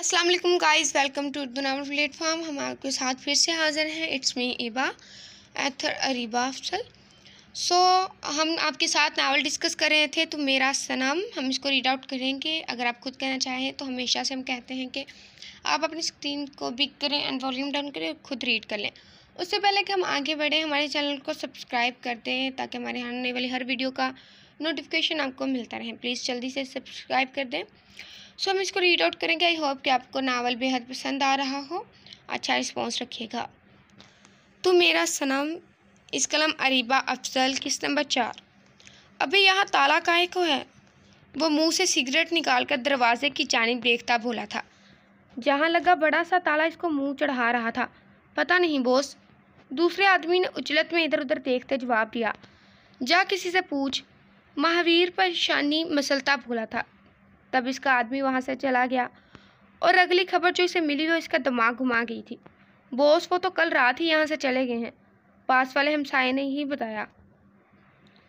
अस्सलाम वालेकुम guys, welcome to Urdu novel platform. हम आपके साथ फिर से हाज़िर हैं। इट्स मी इबा एथर अरीबा अफसल। हम आपके साथ नावल डिस्कस कर रहे थे तो मेरा सनम, हम इसको रीड आउट करेंगे। अगर आप खुद कहना चाहें तो हमेशा से हम कहते हैं कि आप अपनी स्क्रीन को बिग करें एंड वॉल्यूम डाउन करें और खुद रीड कर लें। उससे पहले कि हम आगे बढ़ें, हमारे चैनल को सब्सक्राइब कर दें ताकि हमारे आने वाली हर वीडियो का नोटिफिकेशन आपको मिलता रहे। प्लीज़ जल्दी से सब्सक्राइब कर दें। हम इसको रीड आउट करेंगे। आई होप कि आपको नावल बेहद पसंद आ रहा हो। अच्छा रिस्पॉन्स रखिएगा। तो मेरा सनम, इस कलम अरीबा अफजल, किस्त नंबर 4। अबे यहाँ ताला काहे को है? वो मुंह से सिगरेट निकालकर दरवाजे की जानिब देखता बोला था। जहाँ लगा बड़ा सा ताला इसको मुंह चढ़ा रहा था। पता नहीं बॉस, दूसरे आदमी ने उजलत में इधर उधर देखते जवाब दिया। जा किसी से पूछ। महावीर परेशानी मसलता बोला था। तब इसका आदमी वहाँ से चला गया और अगली खबर जो इसे मिली वो इसका दिमाग घुमा गई थी। बॉस, वो तो कल रात ही यहाँ से चले गए हैं, पास वाले हमसाये ने ही बताया।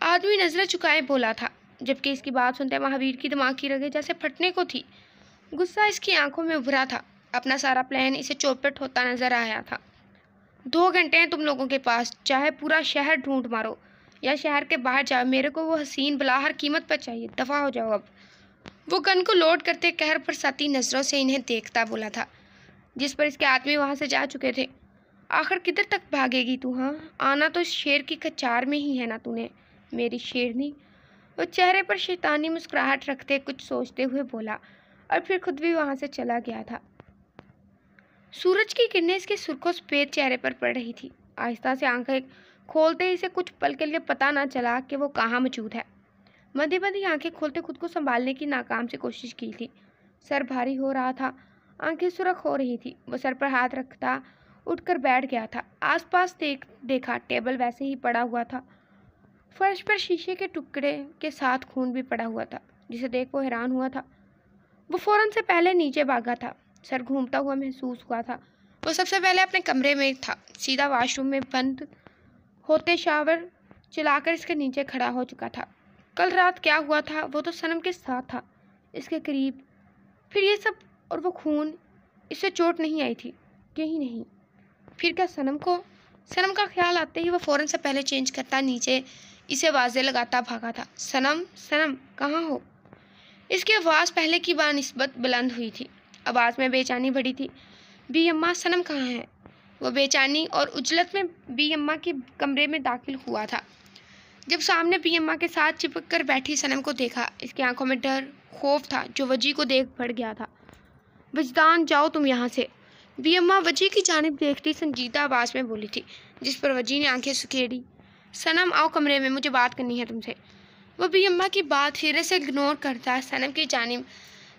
आदमी नजरें चुकाए बोला था, जबकि इसकी बात सुनते महावीर की दिमाग की रगें जैसे फटने को थी। गुस्सा इसकी आंखों में उभरा था। अपना सारा प्लान इसे चौपट होता नजर आया था। 2 घंटे हैं तुम लोगों के पास, चाहे पूरा शहर ढूंढ मारो या शहर के बाहर जाओ, मेरे को वो हसीन बला हर कीमत पर चाहिए। दफा हो जाओ अब। वो गन को लोड करते कहर बरसाती नजरों से इन्हें देखता बोला था, जिस पर इसके आदमी वहां से जा चुके थे। आखिर किधर तक भागेगी तू? हाँ, आना तो शेर की कचार में ही है ना तूने, मेरी शेरनी। वो चेहरे पर शैतानी मुस्कुराहट रखते कुछ सोचते हुए बोला और फिर खुद भी वहां से चला गया था। सूरज की किरणें इसके सुर्खों सफेद चेहरे पर पड़ रही थी। आहिस्ता से आंखें खोलते इसे कुछ पल के लिए पता ना चला कि वो कहाँ मौजूद है। मधी मधी आंखें खोलते खुद को संभालने की नाकाम से कोशिश की थी। सर भारी हो रहा था, आंखें सुरख हो रही थी। वो सर पर हाथ रखता उठकर बैठ गया था। आसपास देखा टेबल वैसे ही पड़ा हुआ था। फर्श पर शीशे के टुकड़े के साथ खून भी पड़ा हुआ था, जिसे देख वो हैरान हुआ था। वो फौरन से पहले नीचे भागा था। सर घूमता हुआ महसूस हुआ था। वो सबसे पहले अपने कमरे में था। सीधा वॉशरूम में बंद होते शावर चलाकर इसके नीचे खड़ा हो चुका था। कल रात क्या हुआ था? वो तो सनम के साथ था, इसके करीब। फिर ये सब और वो खून, इससे चोट नहीं आई थी? यही नहीं, फिर क्या सनम का ख्याल आते ही वो फौरन से पहले चेंज करता नीचे इसे आवाज़ें लगाता भागा था। सनम, सनम कहाँ हो? इसकी आवाज़ पहले की बानिस्बत बुलंद हुई थी। आवाज़ में बेचैनी बढ़ी थी। बी अम्मा, सनम कहाँ है? वो बेचैनी और उजलत में बी अम्मा के कमरे में दाखिल हुआ था। जब सामने बी अम्मा के साथ चिपक कर बैठी सनम को देखा, इसकी आंखों में डर खौफ था जो वजी को देख बढ़ गया था। वजदान, जाओ तुम यहाँ से। बी अम्मा वजी की जानिब देखती संजीदा आवाज़ में बोली थी, जिस पर वजी ने आंखें सुखेड़ी। सनम आओ कमरे में, मुझे बात करनी है तुमसे। वो बी अम्मा की बात सिरे से इग्नोर करता सनम की जानिब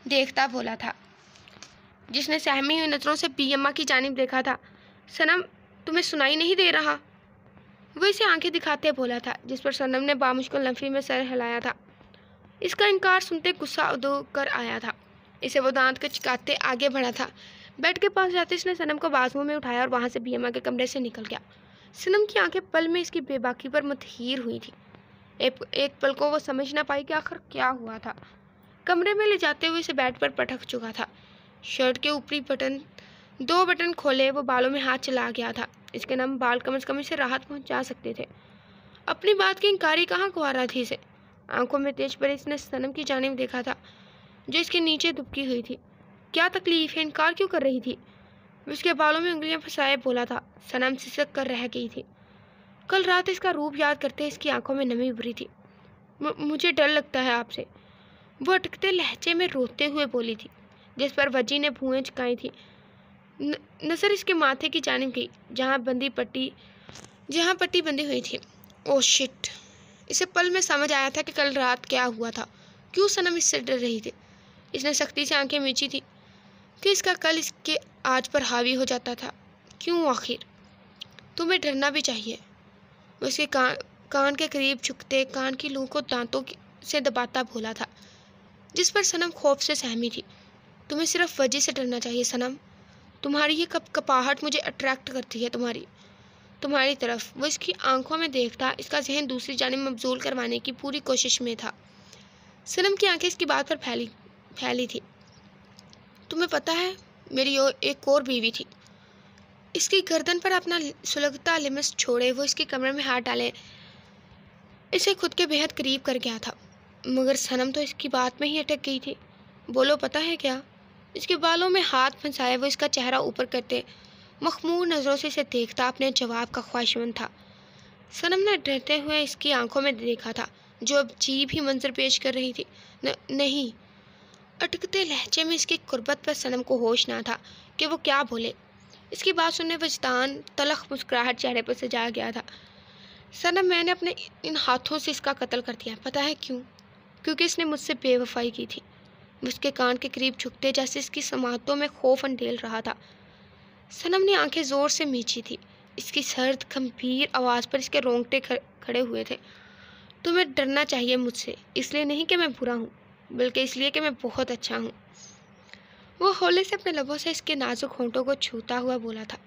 देखता बोला था, जिसने सहमी हुई नजरों से बी अम्मा की जानिब देखा था। सनम, तुम्हें सुनाई नहीं दे रहा? वो इसे आंखें दिखाते बोला था, जिस पर सनम ने बामुश्किल नफी में सर हिलाया था। इसका इनकार सुनते गुस्सा उदो कर आया था। इसे वो दांत के चिकाते आगे बढ़ा था। बेड के पास जाते इसने सनम को बाजुओं में उठाया और वहां से बीएमा के कमरे से निकल गया। सनम की आंखें पल में इसकी बेबाकी पर मुतहीर हुई थी। एक पल को वो समझ ना पाई कि आखिर क्या हुआ था। कमरे में ले जाते हुए इसे बेड पर पटक चुका था। शर्ट के ऊपरी बटन 2 बटन खोले वो बालों में हाथ चला गया था। इसके नम बाल कम से कम इसे राहत पहुंचा सकते थे। अपनी बात की इंकारी कहाँ को आ रहा थी इसे। आंखों में तेज पर इसने सनम की जानिब देखा था, जो इसके नीचे दुबकी हुई थी। क्या तकलीफ है? इनकार क्यों कर रही थी? उसके बालों में उंगलियां फंसाए बोला था। सनम सिसक कर रह गई थी। कल रात इसका रूप याद करते इसकी आंखों में नमी उभरी थी। मुझे डर लगता है आपसे, वो अटकते लहजे में रोते हुए बोली थी, जिस पर वजी ने भुएं चुकाई थी। नजर इसके माथे की जानिब गई, जहाँ पट्टी बंधी हुई थी। Oh shit! इसे पल में समझ आया था कि कल रात क्या हुआ था, क्यों सनम इससे डर रही थी। इसने सख्ती से आंखें मींची थी कि इसका कल इसके आज पर हावी हो जाता था। क्यों आखिर? तुम्हें डरना भी चाहिए। उसके कान के करीब झुकते कान की लू को दांतों से दबाता बोला था, जिस पर सनम खौफ से सहमी थी। तुम्हें सिर्फ वजह से डरना चाहिए सनम। तुम्हारी ये कपाहट मुझे अट्रैक्ट करती है तुम्हारी तरफ। वो इसकी आंखों में देखता, इसका जहन दूसरी जानिब मबजूल करवाने की पूरी कोशिश में था। सनम की आंखें इसकी बात पर फैली थी। تمہیں پتہ ہے میری ایک اور بیوی تھی. اس کی گردن پر اپنا سلگتا لمس چھوڑے وہ اس کے کمرے میں ہاتھ ڈالے اسے خود کے بہت قریب کر گیا تھا. مگر صنم تو اس کی بات میں ہی اٹک گئی تھی. بولو پتہ ہے کیا؟ اس کے بالوں میں ہاتھ پھنسائے وہ اس کا چہرہ اوپر کرتے مخمور نظروں سے اسے دیکھتا اپنے جواب کا خواہشمند تھا. صنم نے ڈرتے ہوئے اس کی آنکھوں میں دیکھا تھا جو اب عجیب ہی منظر پیش کر رہی تھی. نہیں. اٹکتے لہجے میں اس کی قربت پر صنم کو ہوش نہ تھا کہ وہ کیا بولے. اس کی بات سننے وجدان تلخ مسکراہٹ چہرے پر سجا گیا تھا. صنم میں نے اپنے ان ہاتھوں سے اس کا قتل کر دیا. پتہ ہے کیوں؟ کیونکہ اس نے مجھ سے بے وفائی کی تھی. وہ اس کے کان کے قریب جھکتے جیسے اس کی سماعتوں میں خوف انڈیل رہا تھا. صنم نے آنکھیں زور سے میچی تھی. اس کی سرد گمبھیر آواز پر اس کے رونگٹے کھڑے ہوئے تھے. تمہیں ڈرنا چاہیے مجھ سے، اس لیے نہیں کہ میں برا ہوں بلکہ اس لیے کہ میں بہت اچھا ہوں. وہ ہولے سے اپنے لبوں سے اس کے نازک ہونٹوں کو چھوتا ہوا بولا تھا.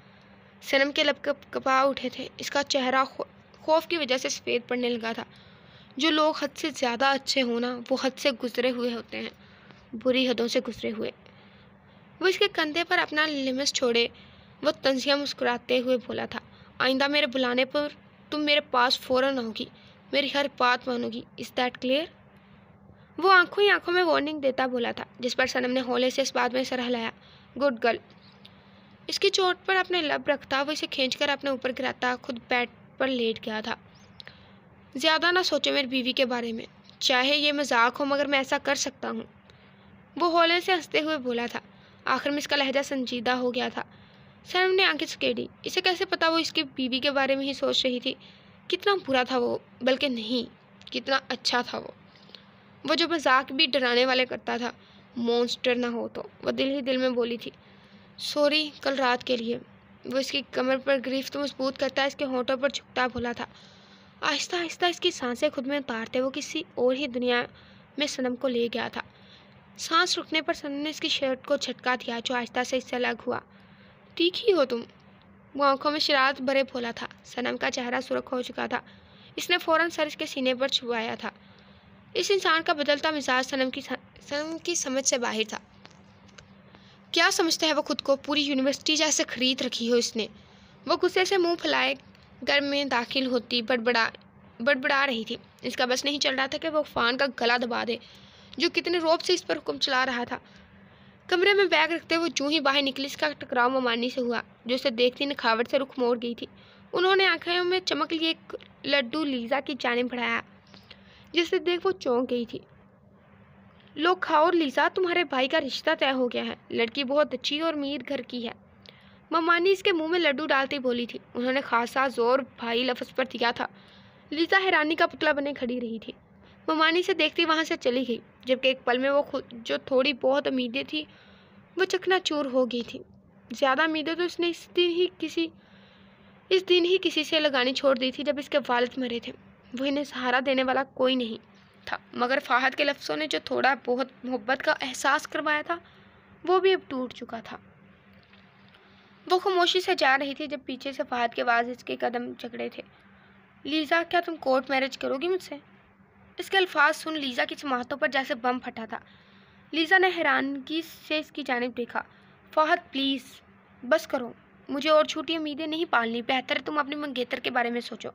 صنم کے لب کپا اٹھے تھے. اس کا چہرہ خوف کی وجہ سے سفید پڑنے لگا تھا. جو لوگ حد سے زیادہ اچھے ہونا وہ حد سے گزرے ہوئے ہوتے ہیں، بری حدوں سے گزرے ہوئے. وہ اس کے کندھے پر اپنا لمس چھوڑے وہ طنزیہ مسکراتے ہوئے بولا تھا. آئندہ میرے بلانے پر تم میرے پاس فوراً آؤ گی، میری ہر بات مانو گی. Is that clear? وہ آنکھوں ہی آنکھوں میں وارننگ دیتا بولا تھا جس پر صنم نے ہولے سے اس بات میں سر ہلایا. Good girl. اس کی چوٹ پر اپنے لب رکھتا وہ اسے کھینچ کر اپنے اوپر گراتا خود بیڈ پر لیٹ گیا تھا. زیادہ نہ سوچے میری بیوی کے بارے میں، چاہے یہ مذاق ہو مگر میں ایسا کر سکتا ہوں. وہ ہولے سے ہنستے ہوئے بولا تھا. آخر میں اس کا لہجہ سنجیدہ ہو گیا تھا. صنم نے آنکھیں سکیڑی. اسے کیسے پتا وہ اس کی بیوی کے بارے میں ہی سوچ رہی تھی. کتنا برا تھا وہ، بلکہ نہیں کتنا اچھا تھا وہ جو مذاق بھی ڈرانے والے کرتا تھا. مونسٹر نہ ہو تو، وہ دل ہی دل میں بولی تھی. سوری کل رات کے لیے. وہ اس کی کمر پر گرفت مضبوط کرتا اس کے ہونٹوں پر جھکتا بولا تھا. آہستہ آہستہ اس کی سانسیں خود میں اتارتے وہ کسی اور ہی دنیا میں صنم کو لے گیا تھا. سانس رکنے پر صنم نے اس کی شرٹ کو جھٹکا دیا جو آہستہ سے اس سے الگ ہوا. تیکھی ہو تم. وہ آنکھوں میں شرارت بھرے بولا تھا. صنم کا چہرہ سرخ ہو چکا تھا. اس نے فوراً سر اس کے سینے پر چھپایا تھا. اس انسان کا بدلتا مزاج صنم کی سمجھ سے باہر تھا. کیا سمجھتا ہے وہ خود کو؟ پوری یونیورسٹی جیسے خرید رکھی ہو اس نے. وہ غصے سے منہ پھیلائے گھر میں داخل ہوتی بڑبڑا رہی تھی. اس کا بس نہیں چل رہا تھا کہ وہ عفان کا گلا دبا دے جو کتنے روب سے اس پر حکم چلا رہا تھا. کمرے میں بیگ رکھتے ہوئے جو ہی باہر نکلی اس کا ٹکراؤ ممانی سے ہوا جو اسے دیکھتی نکھاوٹ سے رخ موڑ گئی تھی. انہوں نے آنکھوں میں چمک لیے ایک لڈو لیزا کی جانب بڑھایا جسے دیکھ وہ چونک گئی تھی. لو کھاؤ لیزا، تمہارے بھائی کا رشتہ طے ہو گیا ہے. لڑکی بہت اچھی اور امیر گھر کی ہے. ممانی اس کے منہ میں لڈو ڈالتی بولی تھی. انہوں نے خاصا زور بھائی لفظ پر دیا تھا. لیزا حیرانی کا پتلا بنے کھڑی رہی تھی. ممانی سے دیکھتی وہاں سے چلی گئی جبکہ ایک پل میں وہ خود جو تھوڑی بہت امیدیں تھی وہ چکنا چور ہو گئی تھی. زیادہ امیدیں تو اس نے اس دن ہی کسی سے لگانی چھوڑ دی تھی جب اس کے والد مرے تھے. وہ انہیں سہارا دینے والا کوئی نہیں تھا. مگر فہد کے لفظوں نے جو تھوڑا بہت محبت کا احساس کروایا تھا وہ بھی اب ٹوٹ چکا تھا. وہ خاموشی سے جا رہی تھی جب پیچھے سے فہد کے واضح کے قدم جھگڑے تھے. لیزا، کیا تم کورٹ میرج کرو گی مجھ سے؟ اس کے الفاظ سن لیزا کی سماعتوں پر جیسے بم پھٹا تھا. لیزا نے حیرانگی سے اس کی جانب دیکھا. فہد پلیز بس کرو، مجھے اور چھوٹی امیدیں نہیں پالنی. بہتر ہے تم اپنی منگیتر کے بارے میں سوچو.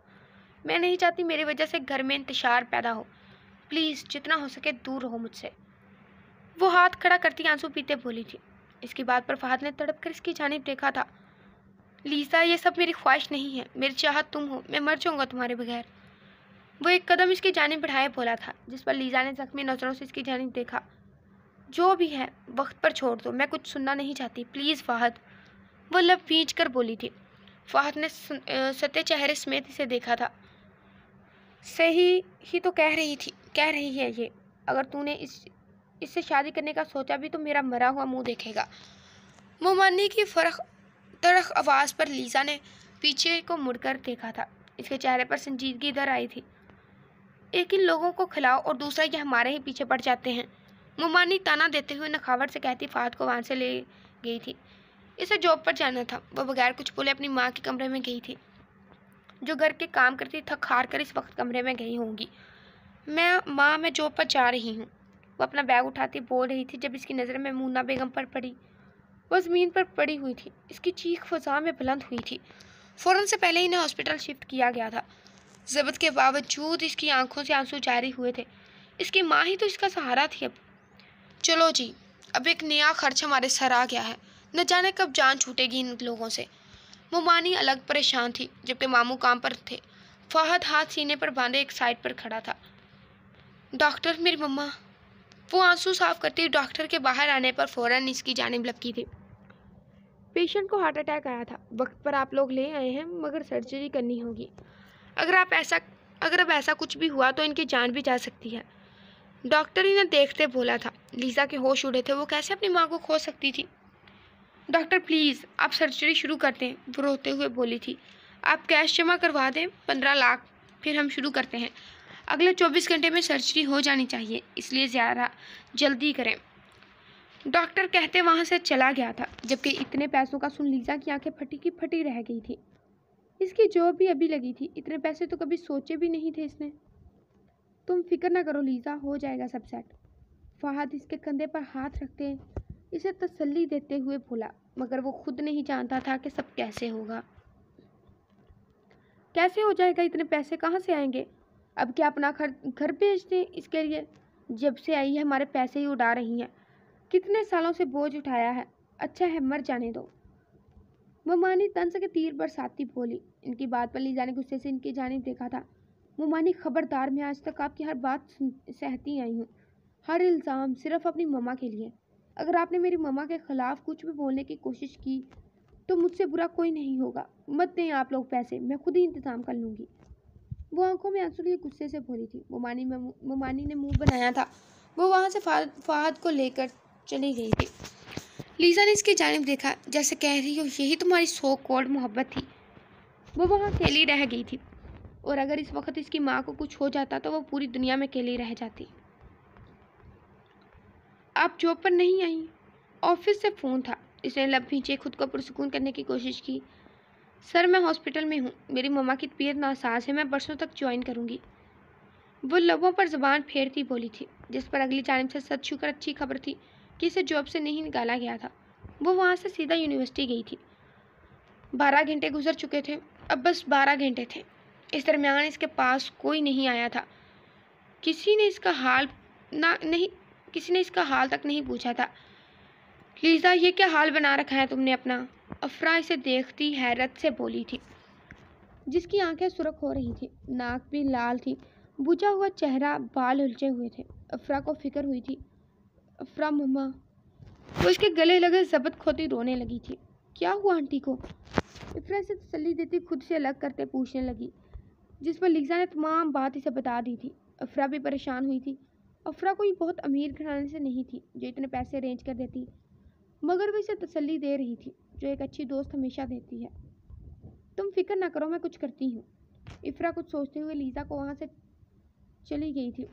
میں نہیں چاہتی میری وجہ سے گھر میں انتشار پیدا ہو. پلیز جتنا ہو سکے دور رہو مجھ سے. وہ ہاتھ کھڑا کرتی آنسو پیتے بولی تھی. اس کی بات پر فہد نے تڑپ کر اس کی جانب دیکھا تھا. لیزا، یہ سب میری خواہش نہیں ہے، میری چاہت تم ہو. میں مر جاؤں گا تمہارے بغیر. وہ ایک قدم اس کی جانب بڑھائے بولا تھا جس پر لیزا نے زخمی نظروں سے اس کی جانب دیکھا. جو بھی ہے وقت پر چھوڑ دو، میں کچھ سننا نہیں چاہتی. پلیز فہد. وہ لب بھینچ کر بولی تھی. فہد نے ستے چہرے سمیت اسے دیکھا تھا. صحیح ہی تو کہہ رہی ہے یہ. اگر تو نے اس سے شادی کرنے کا سوچا بھی تو میرا مرا ہوا منہ دیکھے گا. ممانی کی تڑخ آواز پر لیزا نے پیچھے کو مڑ کر دیکھا تھا. اس کے چہرے پر سنجیدگی در آئی تھی. ایک ان لوگوں کو کھلاؤ اور دوسرا یہ ہمارے ہی پیچھے پڑ جاتے ہیں. ممانی تانا دیتے ہوئے نخاوٹ سے کہتی فہد کو وہاں سے لے گئی تھی. اسے جاب پر جانا تھا. وہ بغیر کچھ بولے اپنی ماں کے کمرے میں گئی تھی جو گھر کے کام کرتی تھک ہار کر اس وقت کمرے میں گئی ہوں گی. میں جاب پر جا رہی ہوں. वो अपना बैग उठाती बोल रही थी जब इसकी नज़र मैमूना बेगम पर पड़ी। वो ज़मीन पर पड़ी हुई थी। इसकी चीख फ़ज़ा में बुलंद हुई थी। फ़ौरन से पहले इन्हें हॉस्पिटल शिफ्ट किया गया था। ज़ब्त के बावजूद इसकी आंखों से आंसू जारी हुए थे। इसकी माँ ही तो इसका सहारा थी। अब चलो जी, अब एक नया खर्च हमारे सर आ गया है। न जाने कब जान छूटेगी इन लोगों से। मोमानी अलग परेशान थी जबकि मामू काम पर थे। फहद हाथ सीने पर बांधे एक साइड पर खड़ा था। डॉक्टर, मेरी मम्मा। वो आंसू साफ करती डॉक्टर के बाहर आने पर फ़ौरन इसकी जानिब लपकी थी। पेशेंट को हार्ट अटैक आया था। वक्त पर आप लोग ले आए हैं, मगर सर्जरी करनी होगी। अगर अब ऐसा कुछ भी हुआ तो इनकी जान भी जा सकती है। डॉक्टर इन्हें देखते बोला था। लीज़ा के होश उड़े थे। वो कैसे अपनी माँ को खो सकती थी। डॉक्टर प्लीज़ आप सर्जरी शुरू कर दें, वो रोते हुए बोली थी। आप कैश जमा करवा दें 15 लाख, फिर हम शुरू करते हैं। अगले 24 घंटे में सर्जरी हो जानी चाहिए, इसलिए ज़्यादा जल्दी करें। डॉक्टर कहते वहाँ से चला गया था। जबकि इतने पैसों का सुन लीज़ा की आंखें फटी की फटी रह गई थी। इसकी जॉब भी अभी लगी थी। इतने पैसे तो कभी सोचे भी नहीं थे इसने। तुम फिक्र ना करो लीज़ा, हो जाएगा सब सेट। फहद इसके कंधे पर हाथ रखते इसे तसल्ली देते हुए बोला, मगर वो खुद नहीं जानता था कि सब कैसे होगा। कैसे हो जाएगा? इतने पैसे कहाँ से आएंगे? अब क्या अपना घर बेच दें इसके लिए? जब से आई है हमारे पैसे ही उड़ा रही हैं। कितने सालों से बोझ उठाया है। अच्छा है मर जाने दो। मुमानी तंज के तीर बरसाती बोली। इनकी बात पर लीजा ने गुस्से से इनकी जानिब देखा था। मुमानी खबरदार, मैं आज तक आपकी हर बात सहती आई हूँ, हर इल्ज़ाम सिर्फ अपनी मम्मा के लिए। अगर आपने मेरी मम्मा के ख़िलाफ़ कुछ भी बोलने की कोशिश की तो मुझसे बुरा कोई नहीं होगा। मत दें आप लोग पैसे, मैं खुद ही इंतज़ाम कर लूँगी। वो आंखों में आंसू लिए गुस्से से बोली थी। मुमानी ने मुंह बनाया था। वो वहाँ से फहद को लेकर चली गई थी। लीज़ा ने इसकी जानिब देखा जैसे कह रही हो यही तुम्हारी सो कॉल्ड मोहब्बत थी। वो वहाँ अकेली रह गई थी, और अगर इस वक्त इसकी माँ को कुछ हो जाता तो वो पूरी दुनिया में अकेली रह जाती। आप जॉब पर नहीं आई? ऑफिस से फ़ोन था। इसने लब भींचे खुद को पुरसुकून करने की कोशिश की। सर मैं हॉस्पिटल में हूँ, मेरी मम्मा की तबीयत नासाज है, मैं परसों तक ज्वाइन करूँगी। वो लबों पर ज़बान फेरती बोली थी, जिस पर अगली जानिब से सच शुक्र अच्छी खबर थी कि इसे जॉब से नहीं निकाला गया था। वो वहाँ से सीधा यूनिवर्सिटी गई थी। 12 घंटे गुजर चुके थे, अब बस 12 घंटे थे। इस दरमियान इसके पास कोई नहीं आया था। किसी ने इसका हाल तक नहीं पूछा था। लीज़ा, ये क्या हाल बना रखा है तुमने अपना? अफरा इसे देखती हैरत से बोली थी, जिसकी आंखें सुर्ख हो रही थी, नाक भी लाल थी, बुझा हुआ चेहरा, बाल उलझे हुए थे। अफरा को फिक्र हुई थी। अफरा मम्मा। वो इसके गले लगे ज़बत खोती रोने लगी थी। क्या हुआ आंटी को? अफरा इसे तसल्ली देती खुद से अलग करते पूछने लगी, जिस पर लीज़ा ने तमाम बात इसे बता दी थी। अफरा भी परेशान हुई थी। अफरा कोई बहुत अमीर घराने से नहीं थी जो इतने पैसे अरेंज कर देती, मगर वो इसे तसल्ली दे रही थी जो एक अच्छी दोस्त हमेशा देती है। तुम फिक्र ना करो, मैं कुछ करती हूँ। इफ्रा कुछ सोचते हुए लीज़ा को वहाँ से चली गई थी,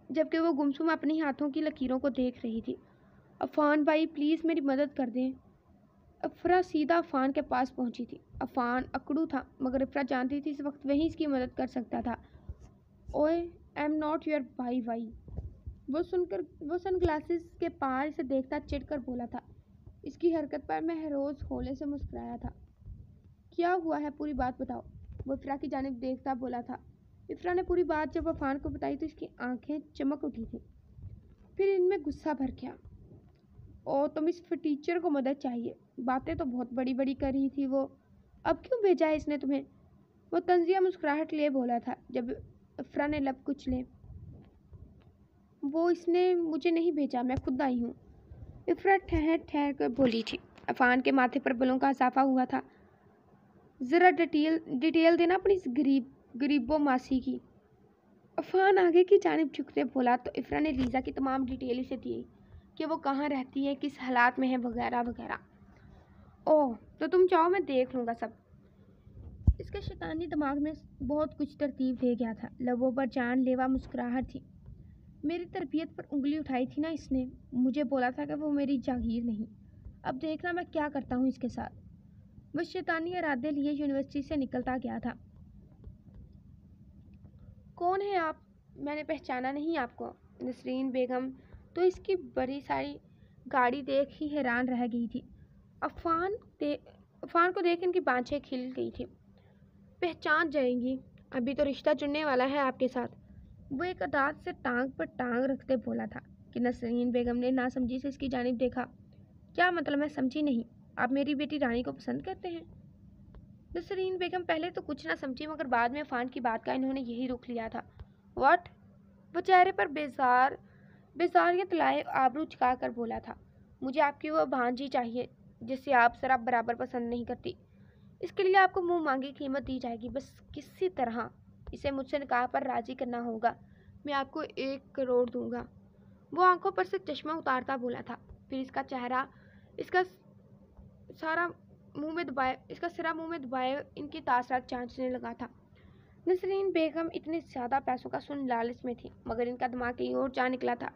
जबकि वो गुमसुम अपनी हाथों की लकीरों को देख रही थी। अफान भाई प्लीज़ मेरी मदद कर दें। अफरा सीधा अफान के पास पहुँची थी। अफान अकड़ू था, मगर इफ्रा जानती थी इस वक्त वही इसकी मदद कर सकता था। ओए आई एम नॉट योर भाई। वो सनग्लासेस के पार इसे देखता चिढ़कर बोला था। इसकी हरकत पर महरोज होले से मुस्कुराया था। क्या हुआ है, पूरी बात बताओ, वो इफ्रा की जानिब देखता बोला था। इफ्रा ने पूरी बात जब अफान को बताई तो इसकी आंखें चमक उठी थी। फिर इनमें गुस्सा भर गया। ओ तुम इस टीचर को मदद चाहिए, बातें तो बहुत बड़ी बड़ी कर रही थी वो, अब क्यों भेजा है इसने तुम्हें? वो तंजिया मुस्कुराहट लिए बोला था जब इफ्रा ने लब कुचले। वो इसने मुझे नहीं भेजा, मैं खुद आई हूँ। इफ्रा ठहर कर बोली थी। अफान के माथे पर बलों का इजाफा हुआ था। ज़रा डिटेल देना अपनी इस गरीबो मासी की। अफान आगे की जानिब झुकते बोला तो इफ्रा ने लीज़ा की तमाम डिटेल इसे दी कि वो कहाँ रहती है, किस हालात में है, वगैरह वगैरह। ओह तो तुम चाहो मैं देख लूँगा सब। इसके शैतानी दिमाग में बहुत कुछ तरतीब दे गया था। लबों पर जानलेवा मुस्कुराहट थी। मेरी तरबियत पर उंगली उठाई थी ना इसने, मुझे बोला था कि वो मेरी जागीर नहीं। अब देखना मैं क्या करता हूँ इसके साथ। वह शैतानी इरादे लिए यूनिवर्सिटी से निकलता गया था। कौन है आप? मैंने पहचाना नहीं आपको। नसरीन बेगम तो इसकी बड़ी सारी गाड़ी देख ही हैरान रह गई थी। अफान को देख इनकी बाँछें खिल गई थी। पहचान जाएंगी, अभी तो रिश्ता जुड़ने वाला है आपके साथ, वो एक अदात से टांग पर टांग रखते बोला था कि नसरीन बेगम ने नासमझी से इसकी जानिब देखा। क्या मतलब? मैं समझी नहीं। आप मेरी बेटी रानी को पसंद करते हैं? नसरीन बेगम पहले तो कुछ ना समझी, मगर बाद में अफान की बात का इन्होंने यही रुख लिया था। व्हाट? वो चेहरे पर बेजारियत लाए आबरू चुका कर बोला था। मुझे आपकी वो भांजी चाहिए जिससे आप जरा बराबर पसंद नहीं करती। इसके लिए आपको मुंह मांगी कीमत दी जाएगी। बस किसी तरह इसे मुझसे निकाह पर राजी करना होगा। मैं आपको 1 करोड़ दूंगा। वो आंखों पर से चश्मा उतारता बोला था। फिर इसका सिरा मुंह में दबाए इनकी तासरात जांचने लगा था। नसरीन बेगम इतने ज़्यादा पैसों का सुन लालच में थी, मगर इनका दिमाग कहीं और जा निकला था।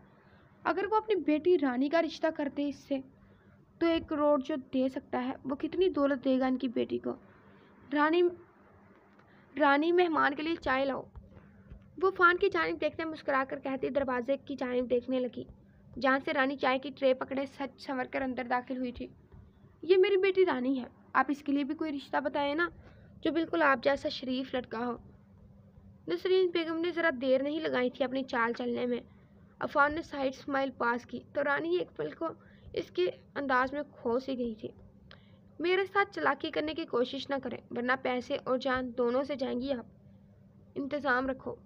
अगर वो अपनी बेटी रानी का रिश्ता करते इससे, तो 1 करोड़ जो दे सकता है वो कितनी दौलत देगा इनकी बेटी को। रानी मेहमान के लिए चाय लाओ। वो फान की जानिब देखते मुस्कुरा कर कहती दरवाजे की जानिब देखने लगी, जहाँ से रानी चाय की ट्रे पकड़े सच संवर कर अंदर दाखिल हुई थी। ये मेरी बेटी रानी है, आप इसके लिए भी कोई रिश्ता बताए ना, जो बिल्कुल आप जैसा शरीफ लड़का हो। नसरीन बेगम ने ज़रा देर नहीं लगाई थी अपनी चाल चलने में। अफान ने साइड स्माइल पास की तो रानी एक पल को इसके अंदाज में खो सी गई थी। मेरे साथ चालाकी करने की कोशिश ना करें, वरना पैसे और जान दोनों से जाएंगी आप। इंतज़ाम रखो।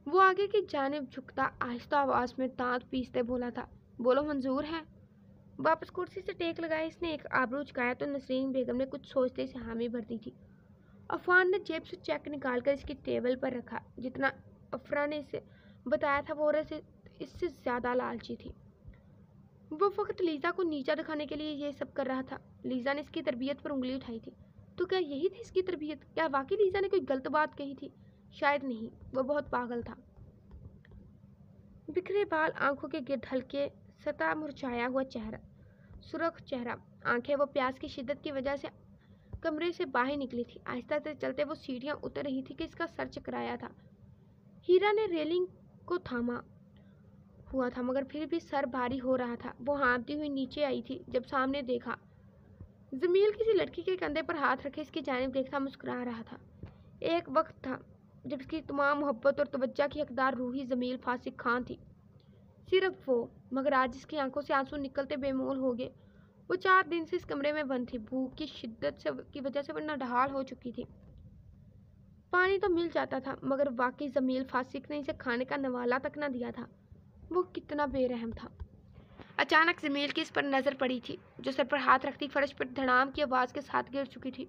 वो आगे की जानिब झुकता आहिस्ता आवाज़ में दांत पीसते बोला था। बोलो, मंजूर है? वापस कुर्सी से टेक लगाए इसने एक आबरू चुकाया तो नसरीन बेगम ने कुछ सोचते से हामी भर दी थी। अफान ने जेब से चेक निकालकर इसकी टेबल पर रखा। जितना अफरा ने इसे बताया था वो औरत इससे ज़्यादा लालची थी। वो वक्त लीज़ा को नीचा दिखाने के लिए ये सब कर रहा था। लीज़ा ने इसकी तरबियत पर उंगली उठाई थी। तो क्या यही थी इसकी तरबियत? क्या वाकई लीज़ा ने कोई गलत बात कही थी? शायद नहीं, वो बहुत पागल था। बिखरे बाल, आंखों के गिर्द हल्के सतह मुरझाया हुआ चेहरा, सुर्ख चेहरा, आंखें। वो प्यास की शिद्दत की वजह से कमरे से बाहर निकली थी। आहिस्ता से चलते वो सीढ़ियां उतर रही थी कि इसका सर चकराया था। हीरा ने रेलिंग को थामा हुआ था, मगर फिर भी सर भारी हो रहा था। वो हाँफती हुई नीचे आई थी जब सामने देखा जमील किसी लड़की के कंधे पर हाथ रखे इसकी जानिब देखता मुस्कुरा रहा था। एक वक्त था जब इसकी तमाम मोहब्बत और तवज्जो की हकदार रूही जमील फासिक खान थी, सिर्फ वो। मगर आज इसकी आंखों से आंसू निकलते बेमोल हो गए। वो 4 दिन से इस कमरे में बंद थी, भूख की शिद्दत की वजह से वरना ढाल हो चुकी थी। पानी तो मिल जाता था, मगर वाकई जमील फासिक ने इसे खाने का नवाला तक न दिया था। वो कितना बेरहम था। अचानक जमील की इस पर नजर पड़ी थी, जो सर पर हाथ रखती फर्श पर धड़ाम की आवाज के साथ गिर चुकी थी।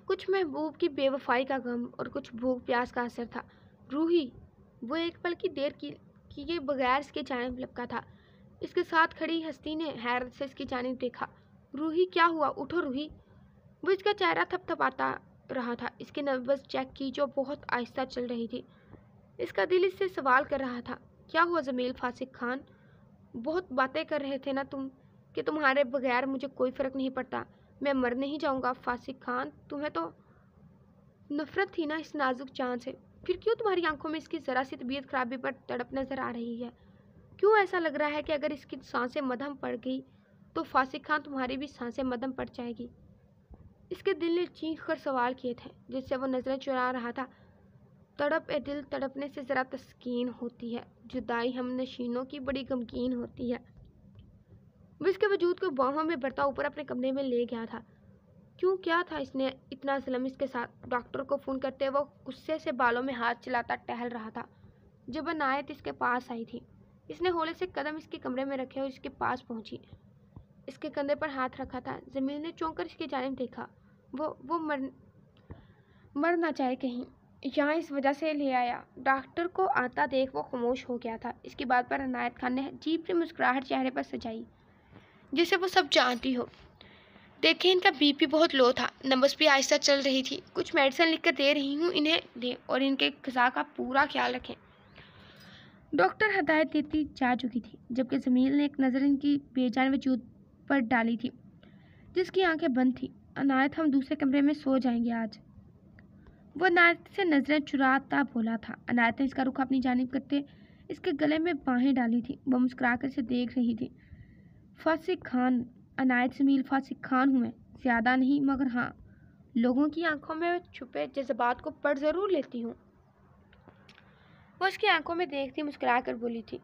कुछ महबूब की बेवफाई का गम और कुछ भूख प्यास का असर था। रूही, वो एक पल की देर किए बगैर इसके जानिब लपका था। इसके साथ खड़ी हस्ती ने हैरत से इसकी जानिब देखा। रूही, क्या हुआ? उठो रूही। वो इसका चेहरा थपथपाता रहा था। इसकी नब्ज़ चेक की, जो बहुत आहिस्ता चल रही थी। इसका दिल इससे सवाल कर रहा था, क्या हुआ जमील फासिक खान? बहुत बातें कर रहे थे ना तुम कि तुम्हारे बगैर मुझे कोई फ़र्क नहीं पड़ता। मैं मर नहीं जाऊंगा फासिक खान। तुम्हें तो नफरत थी ना इस नाजुक जान से, फिर क्यों तुम्हारी आंखों में इसकी ज़रा सी तबीयत खराबी पर तड़प नज़र आ रही है? क्यों ऐसा लग रहा है कि अगर इसकी सांसें मध्यम पड़ गई तो फासिक खान तुम्हारी भी सांसें मध्यम पड़ जाएगी? इसके दिल ने चीख कर सवाल किए थे, जिससे वो नज़रें चुरा रहा था। तड़प ए दिल, तड़पने से ज़रा तस्कीन होती है। जुदाई हम नशीनों की बड़ी गमगीन होती है। वो इसके वजूद को बाहों में भरता ऊपर अपने कमरे में ले गया था। क्यों, क्या था इसने इतना जुल्म इसके साथ? डॉक्टर को फ़ोन करते वो गुस्से से बालों में हाथ चलाता टहल रहा था जब अनायत इसके पास आई थी। इसने होले से कदम इसके कमरे में रखे और इसके पास पहुंची। इसके कंधे पर हाथ रखा था। जमील ने चौंक कर इसकी जानिब देखा। वो मर ना जाए कहीं, यहाँ इस वजह से ले आया। डॉक्टर को आता देख वो खामोश हो गया था। इसकी बात पर अनायत खान ने अजीब सी मुस्कुराहट चेहरे पर सजाई, जिसे वो सब जानती हो। देखें, इनका बीपी बहुत लो था, नब्ज़ भी आहिस्ता चल रही थी। कुछ मेडिसिन लिख कर दे रही हूँ, इन्हें दें और इनके ग़िज़ा का पूरा ख्याल रखें। डॉक्टर हदायत देती जा चुकी थी, जबकि जमील ने एक नज़र इनकी बेजान वजूद पर डाली थी, जिसकी आंखें बंद थी। अनायत, हम दूसरे कमरे में सो जाएंगे आज। वो अनायत से नजरें चुराता बोला था। अनायत ने इसका रुख अपनी जानिब करते इसके गले में बाहें डाली थी। वो मुस्कुराकर इसे देख रही थी। फासिक खान, अनायत जमील फासिक खान हूँ मैं, ज़्यादा नहीं, मगर हाँ, लोगों की आंखों में छुपे जज्बात को पढ़ ज़रूर लेती हूँ। वो उसकी आंखों में देखती मुस्कुरा कर बोली थी।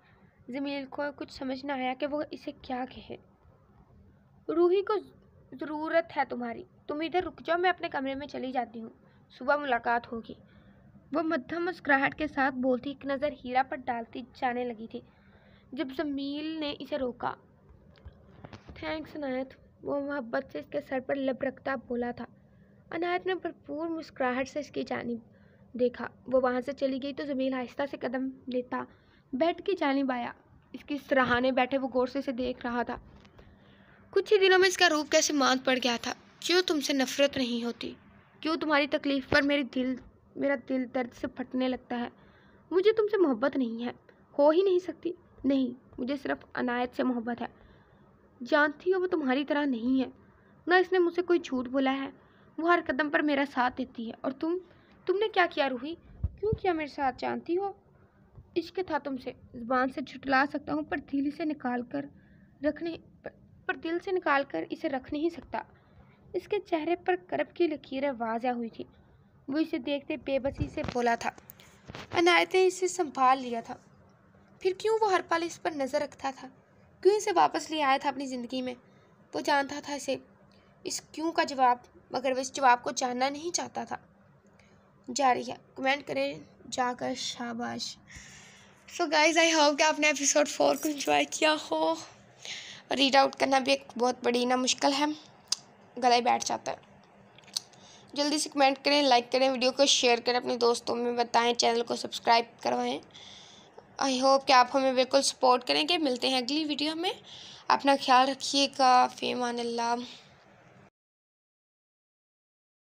जमील को कुछ समझ न आया कि वो इसे क्या कहे। रूही को ज़रूरत है तुम्हारी, तुम इधर रुक जाओ, मैं अपने कमरे में चली जाती हूँ, सुबह मुलाकात होगी। वो मध्यम मुस्कुराहट के साथ बोलती एक नज़र हीरा पर डालती जाने लगी थी जब जमील ने इसे रोका। थैंक्स अनायत, वो मोहब्बत से इसके सर पर लब रखता बोला था। अनायत ने भरपूर मुस्कुराहट से इसकी जानिब देखा। वो वहाँ से चली गई तो जमील आहिस्ता से कदम लेता बेड की जानिब आया। इसकी सराहाने बैठे वो गौर से इसे देख रहा था। कुछ ही दिनों में इसका रूप कैसे मांद पड़ गया था। क्यों तुमसे नफरत नहीं होती? क्यों तुम्हारी तकलीफ पर मेरा दिल दर्द से फटने लगता है? मुझे तुमसे मोहब्बत नहीं है, हो ही नहीं सकती। नहीं, मुझे सिर्फ अनायत से मोहब्बत है। जानती हो वो तुम्हारी तरह नहीं है, ना इसने मुझसे कोई झूठ बोला है। वो हर कदम पर मेरा साथ देती है। और तुमने क्या किया रूही? क्यों किया मेरे साथ? जानती हो, इश्क था तुमसे, ज़ुबान से झुठला सकता हूँ पर दिल से निकाल कर इसे रख नहीं सकता। इसके चेहरे पर करब की लकीरें वाज़ा हुई थी। वो इसे देखते बेबसी से बोला था। अनायत ने इसे संभाल लिया था। फिर क्यों वो हर पल इस पर नज़र रखता था? क्यों इसे वापस ले आया था अपनी ज़िंदगी में? वो जानता था इस क्यों का जवाब, मगर वो इस जवाब को जानना नहीं चाहता था। जारी है, कमेंट करें जाकर शाबाश। सो गाइज, आई होप कि आपने एपिसोड 4 को एंजॉय किया हो। रीड आउट करना भी एक बहुत बड़ी ना मुश्किल है, गला ही बैठ जाता है। जल्दी से कमेंट करें, लाइक करें, वीडियो को शेयर करें, अपने दोस्तों में बताएं, चैनल को सब्सक्राइब करवाएं। आई होप कि आप हमें बिल्कुल सपोर्ट करेंगे। मिलते हैं अगली वीडियो में। अपना ख्याल रखिएगा। फ़ी अमान अल्लाह।